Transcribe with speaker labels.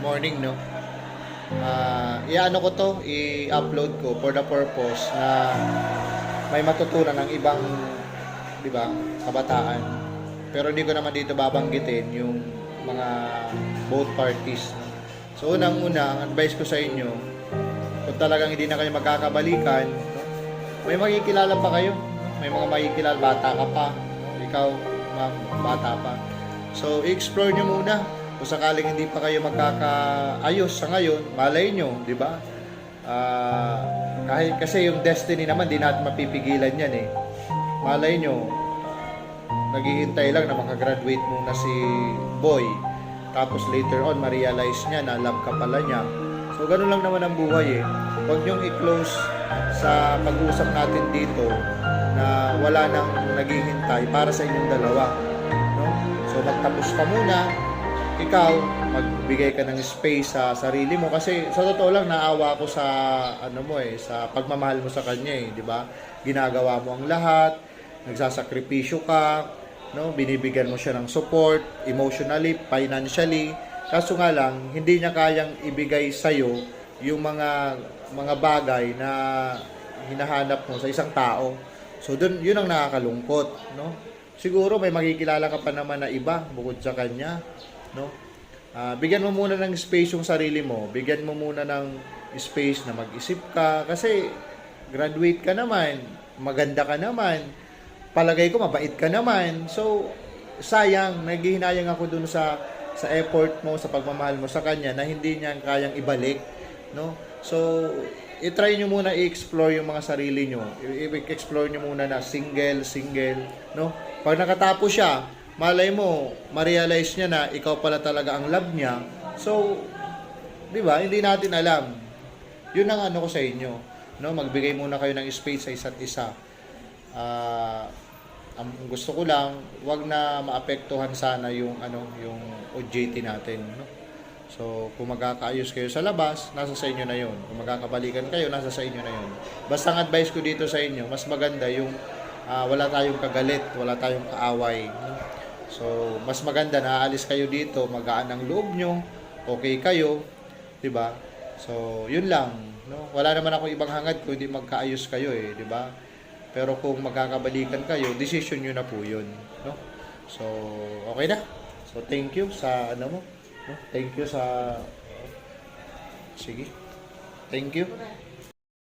Speaker 1: morning, no? I-ano ko to, i-upload ko for the purpose na may matutunan ng ibang, di ba, kabataan. Pero hindi ko naman dito babanggitin yung mga both parties. So, unang-una, ang advice ko sa inyo, kung talagang hindi na kayo magkakabalikan, no? May makikilala pa kayo. No? May mga makikilala, bata ka pa. No? Ikaw, ma'am, bata pa. So, i-explore nyo muna. Kung sakaling hindi pa kayo magkakaayos sa ngayon, malay nyo, di ba? Kahit kasi yung destiny naman, di natin mapipigilan yan eh. Malay nyo, naghihintay lang na makagraduate muna si boy. Tapos later on, ma-realize niya na love ka pala niya. So, ganun lang naman ang buhay eh. Huwag niyong i-close sa pag-uusap natin dito na wala nang naghihintay para sa inyong dalawa. No? So, magtapos ka muna. Ikaw, magbigay ka ng space sa sarili mo kasi sa totoo lang naawa ko sa sa pagmamahal mo sa kanya eh, di ba? Ginagawa mo ang lahat, nagsasakripisyo ka, no? Binibigyan mo siya ng support emotionally, financially. Kaso nga lang, hindi niya kayang ibigay sa iyo yung mga bagay na hinahanap mo sa isang tao. So yun ang nakakalungkot, no? Siguro may makikilala ka pa naman na iba bukod sa kanya, no? Bigyan mo muna ng space yung sarili mo. Bigyan mo muna ng space na mag-isip ka kasi graduate ka naman, maganda ka naman, palagay ko mabait ka naman. So sayang, naghihinayang ako dun sa effort mo, sa pagmamahal mo sa kanya na hindi niya kayang ibalik, no? So i-try nyo muna i-explore yung mga sarili nyo. I-explore nyo muna na single, no? Pag nakatapos siya, malay mo, ma-realize niya na ikaw pala talaga ang love niya. So, di ba, hindi natin alam. Yun ang ano ko sa inyo, no? Magbigay muna kayo ng space sa isa't isa. Ang gusto ko lang, wag na maapektuhan sana yung yung OJT natin, no? So, kung magkakaayos kayo sa labas, nasa sa inyo na yun. Kung magkakabalikan kayo, nasa sa inyo na yun. Basta ang advice ko dito sa inyo, mas maganda yung wala tayong kagalit, wala tayong kaaway. No? So, mas maganda na aalis kayo dito, magaan ang loob nyo, okay kayo, di ba? So, yun lang. No? Wala naman ako ibang hangad kung hindi magkaayos kayo eh, di ba? Pero kung magkakabalikan kayo, decision nyo na po yun. No? So, okay na. So, thank you sa mo. No? Thank you sa... Sige. Thank you.